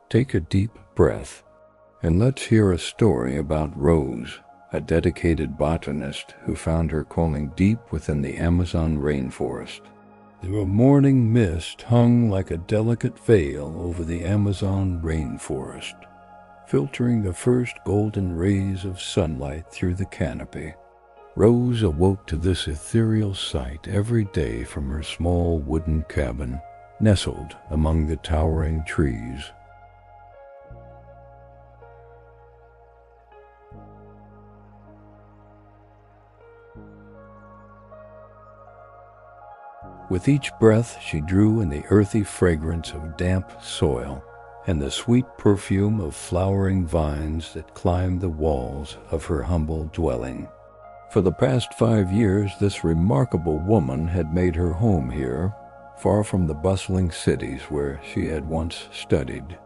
Take a deep breath, and let's hear a story about Rose, a dedicated botanist who found her calling deep within the Amazon rainforest. The morning mist hung like a delicate veil over the Amazon rainforest, filtering the first golden rays of sunlight through the canopy. Rose awoke to this ethereal sight every day from her small wooden cabin, nestled among the towering trees. With each breath she drew in the earthy fragrance of damp soil and the sweet perfume of flowering vines that climbed the walls of her humble dwelling. For the past 5 years, this remarkable woman had made her home here, far from the bustling cities where she had once studied.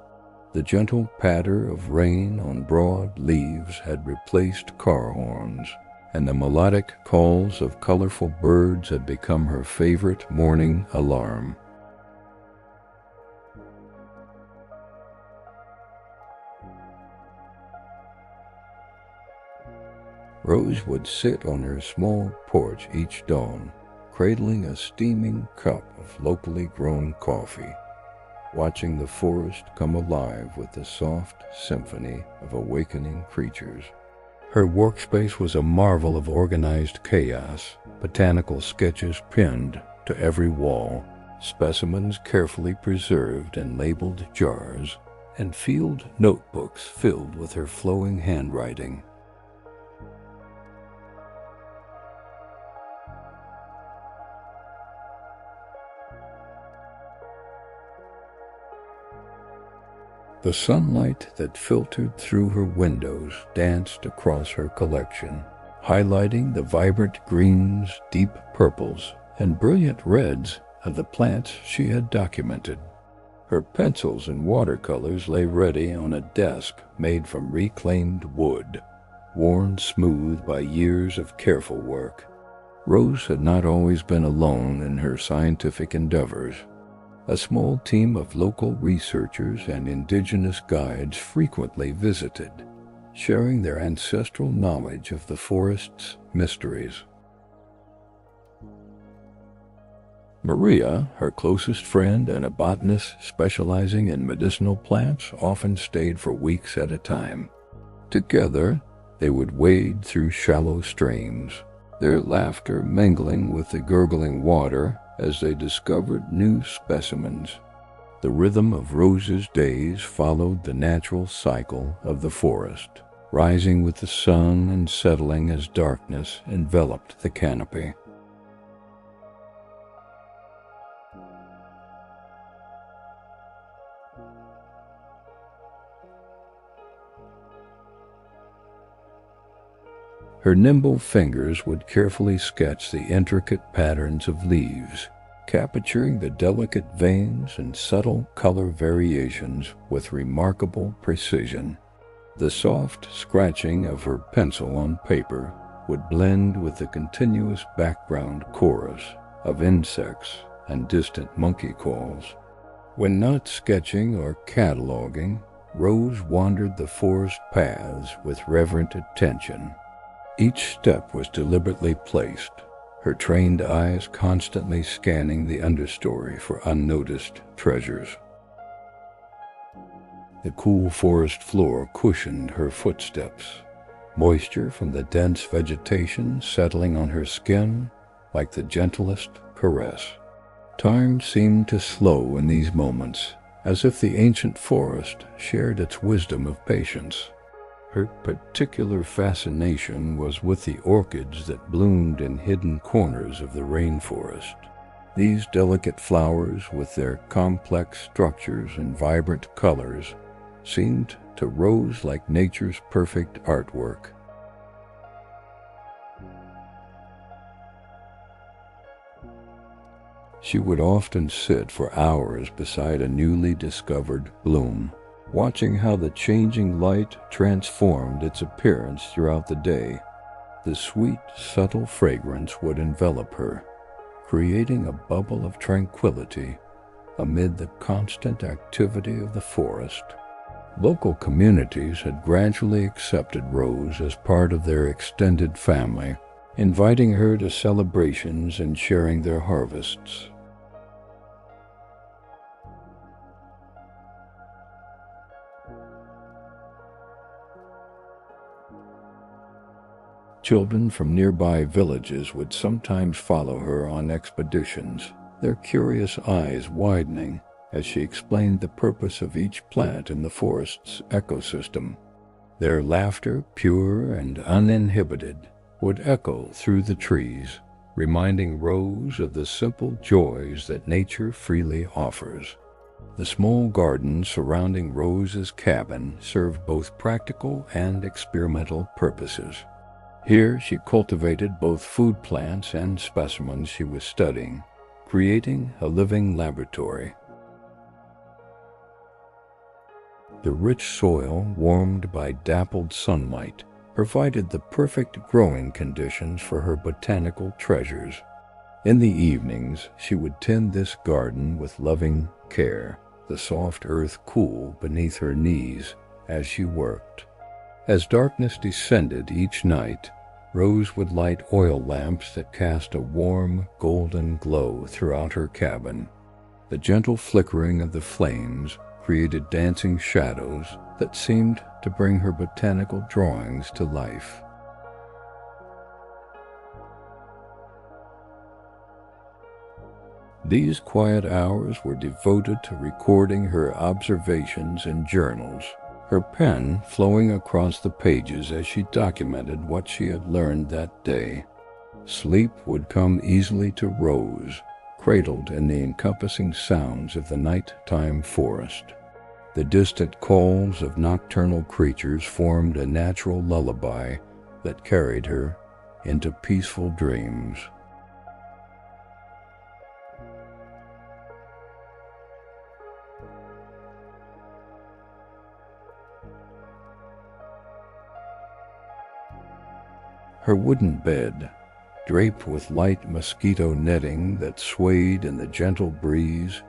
The gentle patter of rain on broad leaves had replaced car horns, and the melodic calls of colorful birds had become her favorite morning alarm. Rose would sit on her small porch each dawn, cradling a steaming cup of locally grown coffee, watching the forest come alive with the soft symphony of awakening creatures. Her workspace was a marvel of organized chaos, botanical sketches pinned to every wall, specimens carefully preserved in labeled jars, and field notebooks filled with her flowing handwriting. The sunlight that filtered through her windows danced across her collection, highlighting the vibrant greens, deep purples, and brilliant reds of the plants she had documented. Her pencils and watercolors lay ready on a desk made from reclaimed wood, worn smooth by years of careful work. Rose had not always been alone in her scientific endeavors. A small team of local researchers and indigenous guides frequently visited, sharing their ancestral knowledge of the forest's mysteries. Maria, her closest friend and a botanist specializing in medicinal plants, often stayed for weeks at a time. Together, they would wade through shallow streams, their laughter mingling with the gurgling water as they discovered new specimens. The rhythm of Rose's days followed the natural cycle of the forest, rising with the sun and settling as darkness enveloped the canopy. Her nimble fingers would carefully sketch the intricate patterns of leaves, capturing the delicate veins and subtle color variations with remarkable precision. The soft scratching of her pencil on paper would blend with the continuous background chorus of insects and distant monkey calls. When not sketching or cataloging, Rose wandered the forest paths with reverent attention. Each step was deliberately placed, her trained eyes constantly scanning the understory for unnoticed treasures. The cool forest floor cushioned her footsteps, moisture from the dense vegetation settling on her skin like the gentlest caress. Time seemed to slow in these moments, as if the ancient forest shared its wisdom of patience. Her particular fascination was with the orchids that bloomed in hidden corners of the rainforest. These delicate flowers, with their complex structures and vibrant colors, seemed to Rose like nature's perfect artwork. She would often sit for hours beside a newly discovered bloom, watching how the changing light transformed its appearance throughout the day. The sweet, subtle fragrance would envelop her, creating a bubble of tranquility amid the constant activity of the forest. Local communities had gradually accepted Rose as part of their extended family, inviting her to celebrations and sharing their harvests. Children from nearby villages would sometimes follow her on expeditions, their curious eyes widening as she explained the purpose of each plant in the forest's ecosystem. Their laughter, pure and uninhibited, would echo through the trees, reminding Rose of the simple joys that nature freely offers. The small garden surrounding Rose's cabin served both practical and experimental purposes. Here she cultivated both food plants and specimens she was studying, creating a living laboratory. The rich soil, warmed by dappled sunlight, provided the perfect growing conditions for her botanical treasures. In the evenings, she would tend this garden with loving care, the soft earth cool beneath her knees as she worked. As darkness descended each night, Rose would light oil lamps that cast a warm, golden glow throughout her cabin. The gentle flickering of the flames created dancing shadows that seemed to bring her botanical drawings to life. These quiet hours were devoted to recording her observations in journals, her pen flowing across the pages as she documented what she had learned that day. Sleep would come easily to Rose, cradled in the encompassing sounds of the nighttime forest. The distant calls of nocturnal creatures formed a natural lullaby that carried her into peaceful dreams. Her wooden bed, draped with light mosquito netting that swayed in the gentle breeze,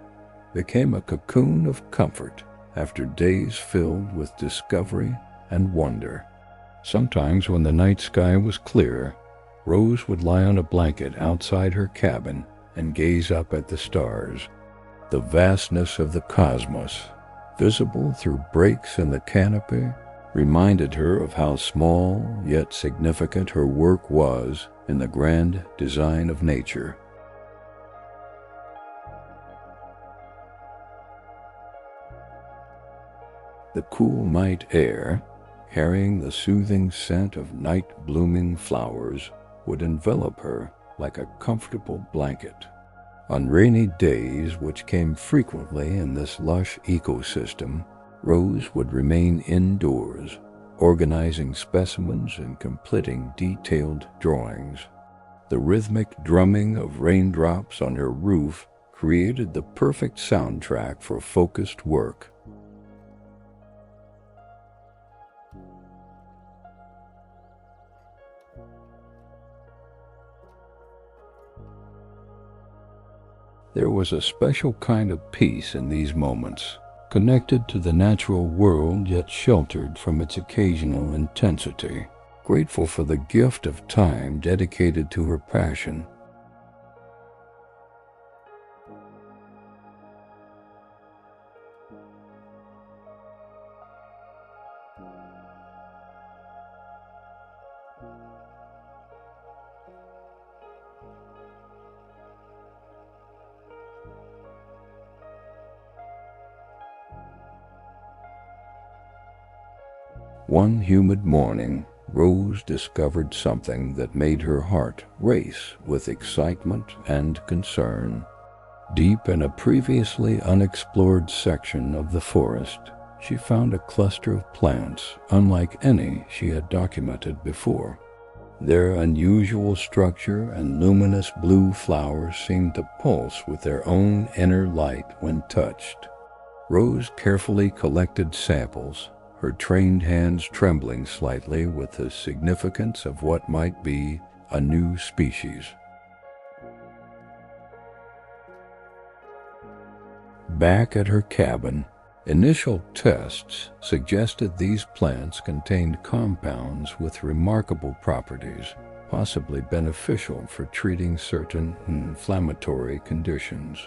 became a cocoon of comfort after days filled with discovery and wonder. Sometimes when the night sky was clear, Rose would lie on a blanket outside her cabin and gaze up at the stars. The vastness of the cosmos, visible through breaks in the canopy, reminded her of how small yet significant her work was in the grand design of nature. The cool night air, carrying the soothing scent of night-blooming flowers, would envelop her like a comfortable blanket. On rainy days, which came frequently in this lush ecosystem, Rose would remain indoors, organizing specimens and completing detailed drawings. The rhythmic drumming of raindrops on her roof created the perfect soundtrack for focused work. There was a special kind of peace in these moments, connected to the natural world yet sheltered from its occasional intensity, grateful for the gift of time dedicated to her passion. One humid morning, Rose discovered something that made her heart race with excitement and concern. Deep in a previously unexplored section of the forest, she found a cluster of plants unlike any she had documented before. Their unusual structure and luminous blue flowers seemed to pulse with their own inner light when touched. Rose carefully collected samples, her trained hands trembling slightly with the significance of what might be a new species. Back at her cabin, Initial tests suggested these plants contained compounds with remarkable properties, possibly beneficial for treating certain inflammatory conditions.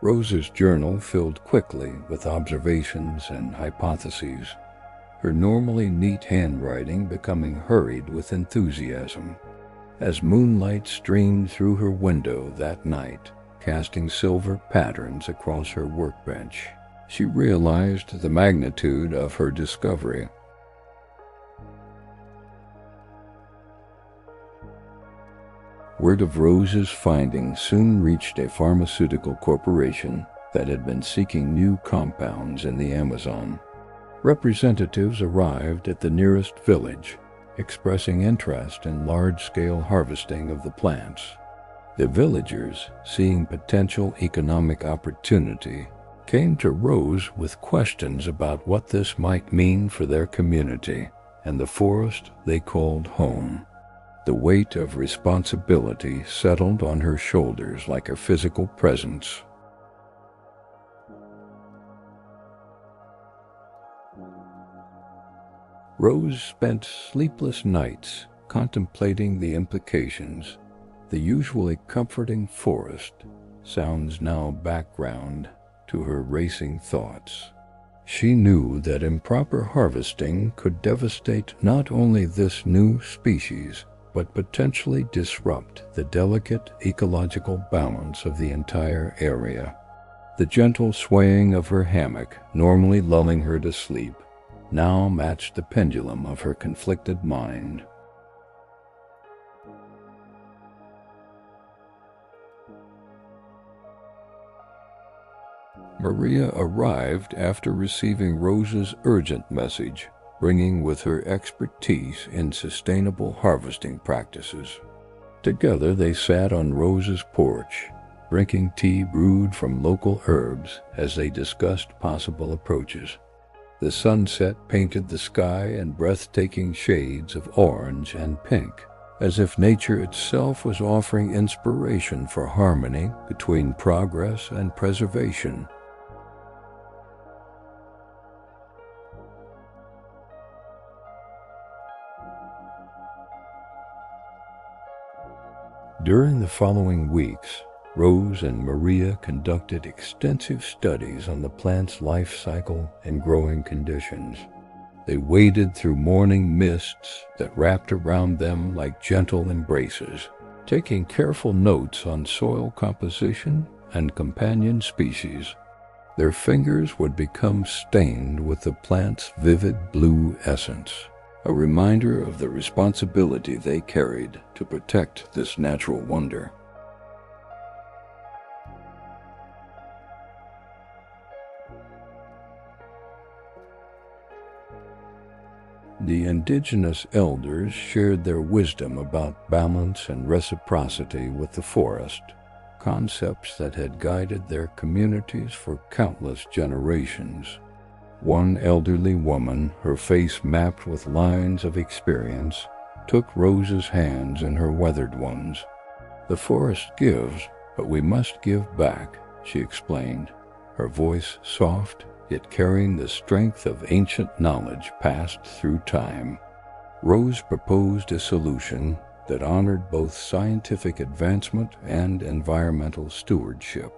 Rose's journal filled quickly with observations and hypotheses, her normally neat handwriting becoming hurried with enthusiasm. As moonlight streamed through her window that night, casting silver patterns across her workbench, she realized the magnitude of her discovery. Word of Rose's findings soon reached a pharmaceutical corporation that had been seeking new compounds in the Amazon. Representatives arrived at the nearest village, expressing interest in large-scale harvesting of the plants. The villagers, seeing potential economic opportunity, came to Rose with questions about what this might mean for their community and the forest they called home. The weight of responsibility settled on her shoulders like a physical presence. Rose spent sleepless nights contemplating the implications. The usually comforting forest sounds now background to her racing thoughts. She knew that improper harvesting could devastate not only this new species, but potentially disrupt the delicate ecological balance of the entire area. The gentle swaying of her hammock, normally lulling her to sleep, now matched the pendulum of her conflicted mind. Maria arrived after receiving Rose's urgent message, bringing with her expertise in sustainable harvesting practices. Together they sat on Rose's porch, drinking tea brewed from local herbs as they discussed possible approaches. The sunset painted the sky in breathtaking shades of orange and pink, as if nature itself was offering inspiration for harmony between progress and preservation. During the following weeks, Rose and Maria conducted extensive studies on the plant's life cycle and growing conditions. They waded through morning mists that wrapped around them like gentle embraces, taking careful notes on soil composition and companion species. Their fingers would become stained with the plant's vivid blue essence, a reminder of the responsibility they carried to protect this natural wonder. The indigenous elders shared their wisdom about balance and reciprocity with the forest, concepts that had guided their communities for countless generations. One elderly woman, her face mapped with lines of experience, took Rose's hands in her weathered ones. "The forest gives, but we must give back," she explained, her voice soft, yet carrying the strength of ancient knowledge passed through time. Rose proposed a solution that honored both scientific advancement and environmental stewardship.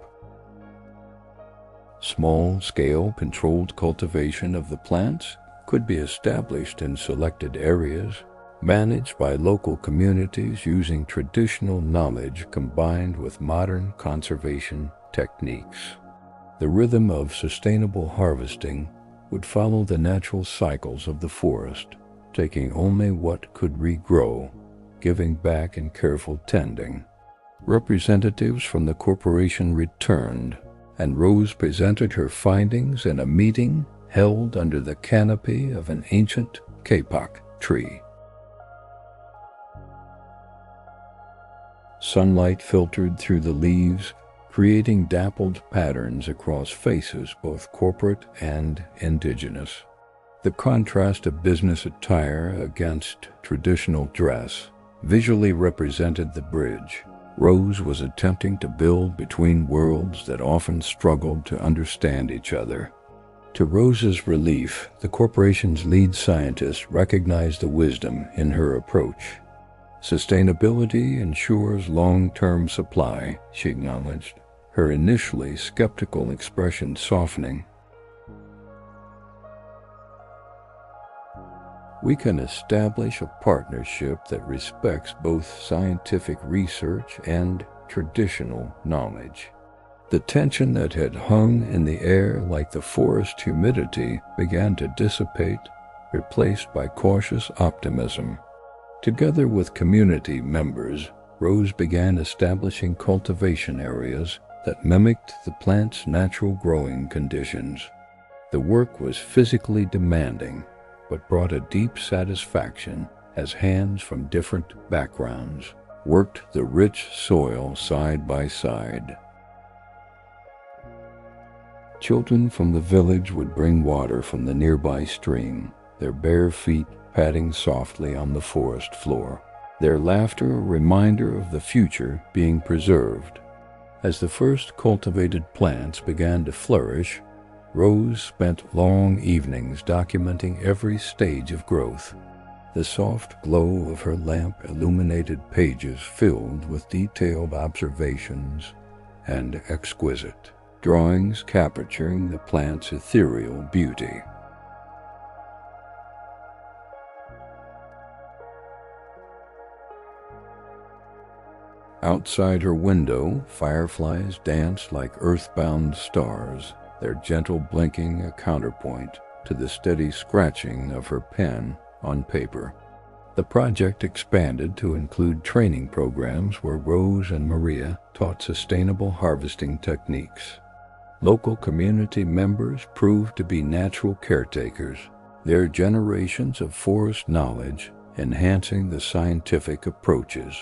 Small-scale controlled cultivation of the plants could be established in selected areas, managed by local communities using traditional knowledge combined with modern conservation techniques. The rhythm of sustainable harvesting would follow the natural cycles of the forest, taking only what could regrow, giving back in careful tending. Representatives from the corporation returned, and Rose presented her findings in a meeting held under the canopy of an ancient kapok tree. Sunlight filtered through the leaves, creating dappled patterns across faces both corporate and indigenous. The contrast of business attire against traditional dress visually represented the bridge Rose was attempting to build between worlds that often struggled to understand each other. To Rose's relief, the corporation's lead scientist recognized the wisdom in her approach. Sustainability ensures long-term supply, she acknowledged, her initially skeptical expression softening. We can establish a partnership that respects both scientific research and traditional knowledge. The tension that had hung in the air like the forest humidity began to dissipate, replaced by cautious optimism. Together with community members, Rose began establishing cultivation areas that mimicked the plant's natural growing conditions. The work was physically demanding, but brought a deep satisfaction as hands from different backgrounds worked the rich soil side by side. Children from the village would bring water from the nearby stream, their bare feet padding softly on the forest floor, their laughter a reminder of the future being preserved. As the first cultivated plants began to flourish, Rose spent long evenings documenting every stage of growth. The soft glow of her lamp-illuminated pages filled with detailed observations and exquisite drawings capturing the plant's ethereal beauty. Outside her window, fireflies danced like earthbound stars, their gentle blinking a counterpoint to the steady scratching of her pen on paper. The project expanded to include training programs where Rose and Maria taught sustainable harvesting techniques. Local community members proved to be natural caretakers, their generations of forest knowledge enhancing the scientific approaches.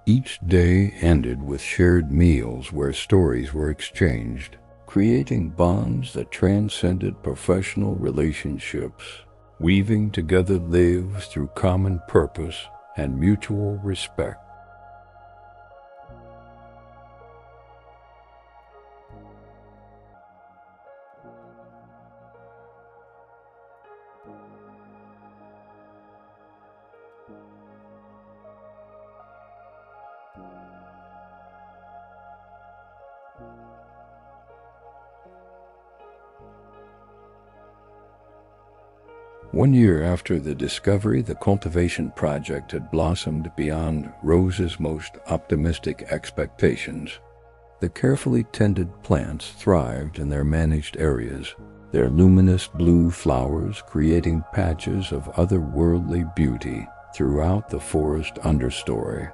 Each day ended with shared meals where stories were exchanged, creating bonds that transcended professional relationships, weaving together lives through common purpose and mutual respect. One year after the discovery, the cultivation project had blossomed beyond Rose's most optimistic expectations. The carefully tended plants thrived in their managed areas, their luminous blue flowers creating patches of otherworldly beauty throughout the forest understory.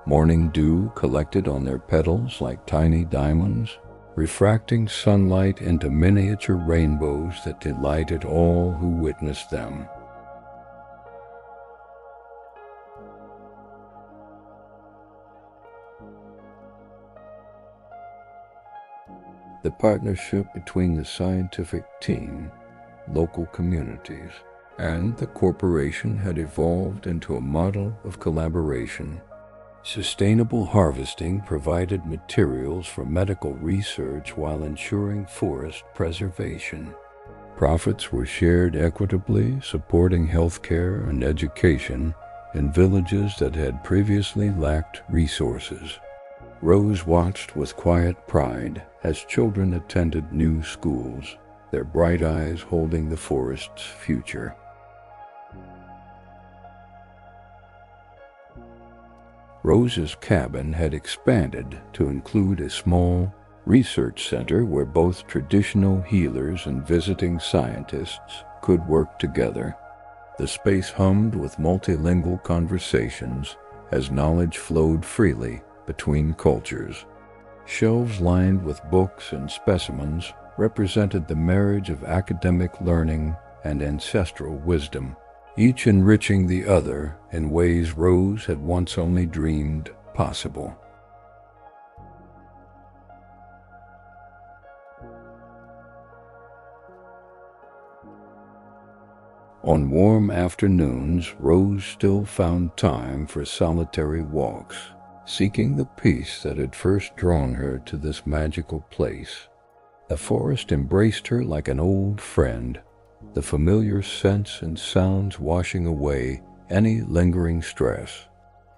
Morning dew collected on their petals like tiny diamonds, refracting sunlight into miniature rainbows that delighted all who witnessed them. The partnership between the scientific team, local communities, and the corporation had evolved into a model of collaboration. Sustainable harvesting provided materials for medical research while ensuring forest preservation. Profits were shared equitably, supporting healthcare and education in villages that had previously lacked resources. Rose watched with quiet pride as children attended new schools, their bright eyes holding the forest's future. Rose's cabin had expanded to include a small research center where both traditional healers and visiting scientists could work together. The space hummed with multilingual conversations as knowledge flowed freely between cultures. Shelves lined with books and specimens represented the marriage of academic learning and ancestral wisdom, each enriching the other in ways Rose had once only dreamed possible. On warm afternoons, Rose still found time for solitary walks, seeking the peace that had first drawn her to this magical place. The forest embraced her like an old friend, the familiar scents and sounds washing away any lingering stress.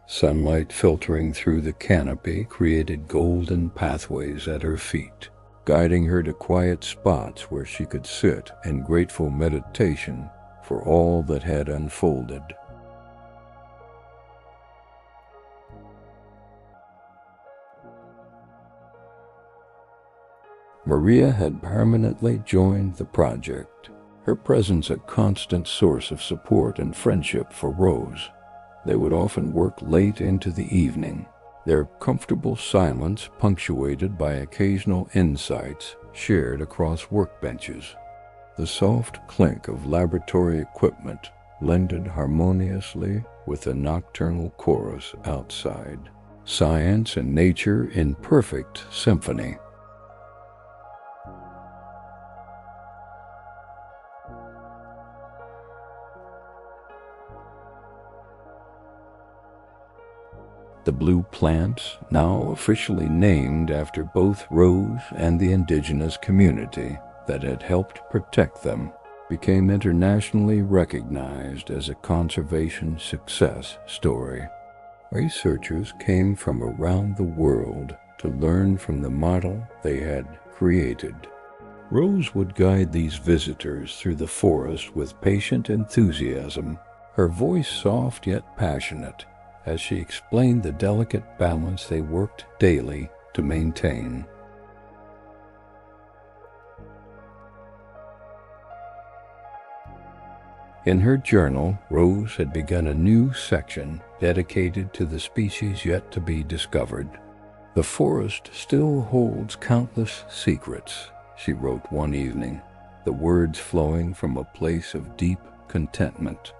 Sunlight filtering through the canopy created golden pathways at her feet, guiding her to quiet spots where she could sit in grateful meditation for all that had unfolded. Maria had permanently joined the project, her presence a constant source of support and friendship for Rose. They would often work late into the evening, their comfortable silence punctuated by occasional insights shared across workbenches. The soft clink of laboratory equipment blended harmoniously with the nocturnal chorus outside, science and nature in perfect symphony. The blue plants, now officially named after both Rose and the indigenous community that had helped protect them, became internationally recognized as a conservation success story. Researchers came from around the world to learn from the model they had created. Rose would guide these visitors through the forest with patient enthusiasm, her voice soft yet passionate, as she explained the delicate balance they worked daily to maintain. In her journal, Rose had begun a new section dedicated to the species yet to be discovered. "The forest still holds countless secrets," she wrote one evening, the words flowing from a place of deep contentment.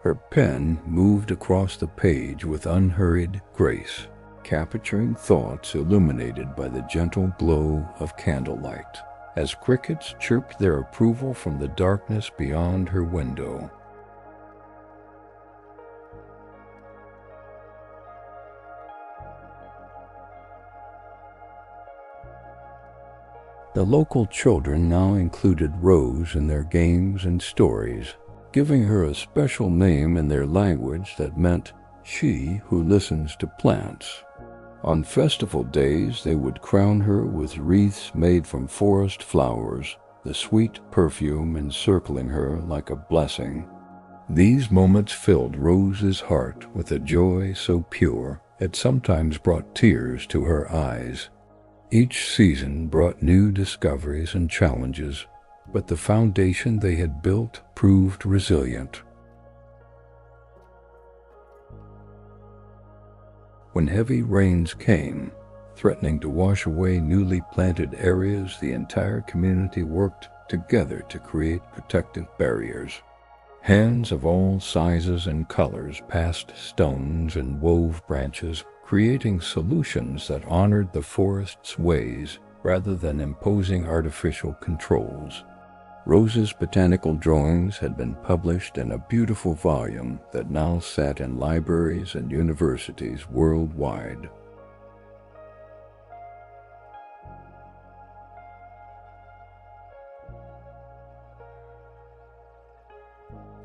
Her pen moved across the page with unhurried grace, capturing thoughts illuminated by the gentle glow of candlelight, as crickets chirped their approval from the darkness beyond her window. The local children now included Rose in their games and stories, giving her a special name in their language that meant "she who listens to plants." On festival days, they would crown her with wreaths made from forest flowers, the sweet perfume encircling her like a blessing. These moments filled Rose's heart with a joy so pure it sometimes brought tears to her eyes. Each season brought new discoveries and challenges, but the foundation they had built proved resilient. When heavy rains came, threatening to wash away newly planted areas, the entire community worked together to create protective barriers. Hands of all sizes and colors passed stones and wove branches, creating solutions that honored the forest's ways rather than imposing artificial controls. Rose's botanical drawings had been published in a beautiful volume that now sat in libraries and universities worldwide.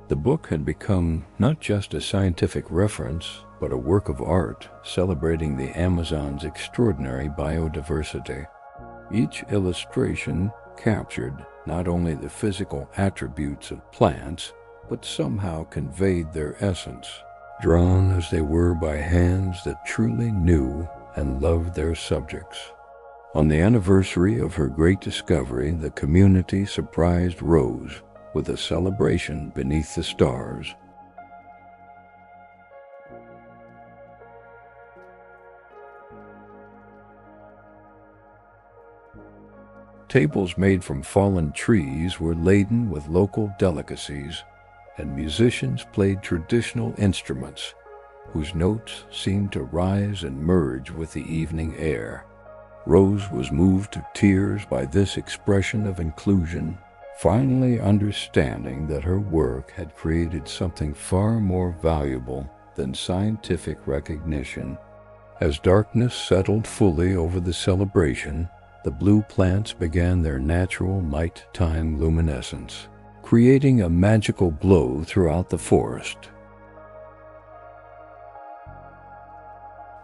The book had become not just a scientific reference, but a work of art celebrating the Amazon's extraordinary biodiversity. Each illustration captured not only the physical attributes of plants, but somehow conveyed their essence, drawn as they were by hands that truly knew and loved their subjects. On the anniversary of her great discovery, the community surprised Rose with a celebration beneath the stars. Tables made from fallen trees were laden with local delicacies, and musicians played traditional instruments whose notes seemed to rise and merge with the evening air. Rose was moved to tears by this expression of inclusion, finally understanding that her work had created something far more valuable than scientific recognition. As darkness settled fully over the celebration, the blue plants began their natural nighttime luminescence, creating a magical glow throughout the forest.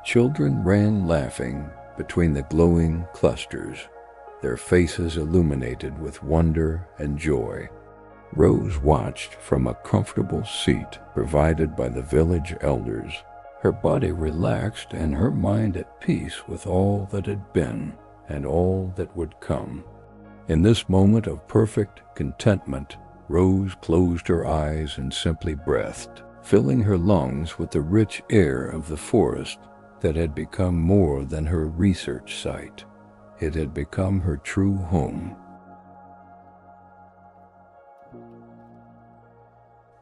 Children ran laughing between the glowing clusters, their faces illuminated with wonder and joy. Rose watched from a comfortable seat provided by the village elders, her body relaxed and her mind at peace with all that had been and all that would come. In this moment of perfect contentment, Rose closed her eyes and simply breathed, filling her lungs with the rich air of the forest that had become more than her research site. It had become her true home.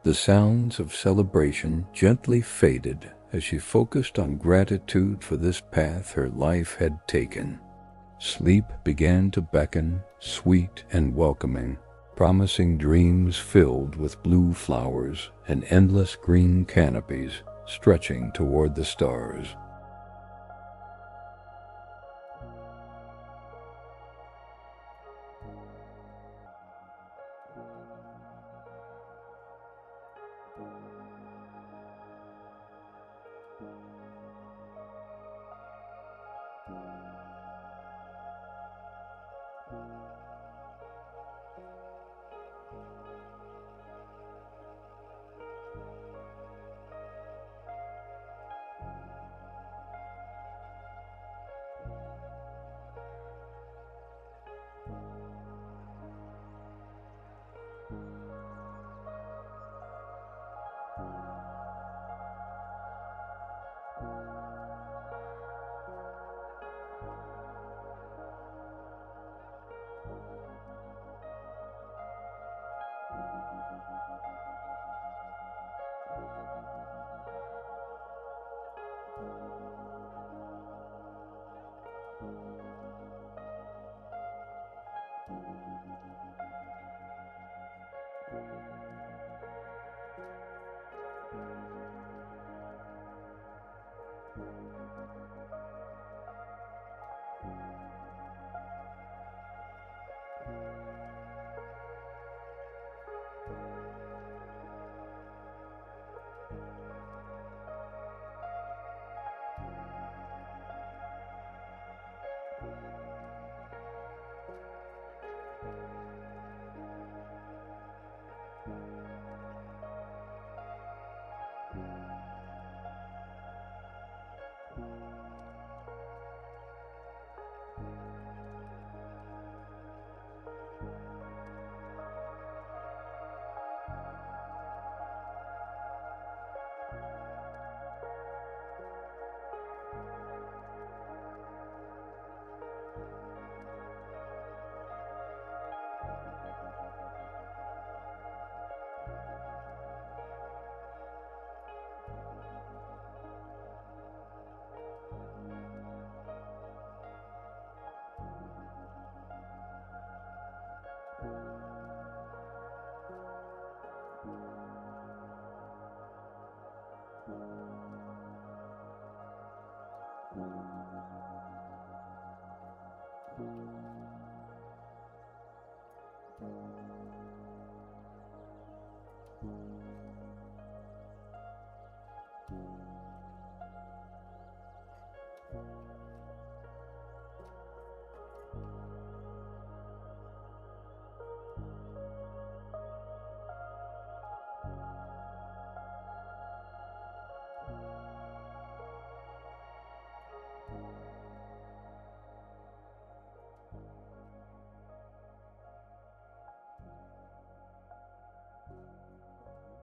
The sounds of celebration gently faded as she focused on gratitude for this path her life had taken. Sleep began to beckon, sweet and welcoming, promising dreams filled with blue flowers and endless green canopies stretching toward the stars.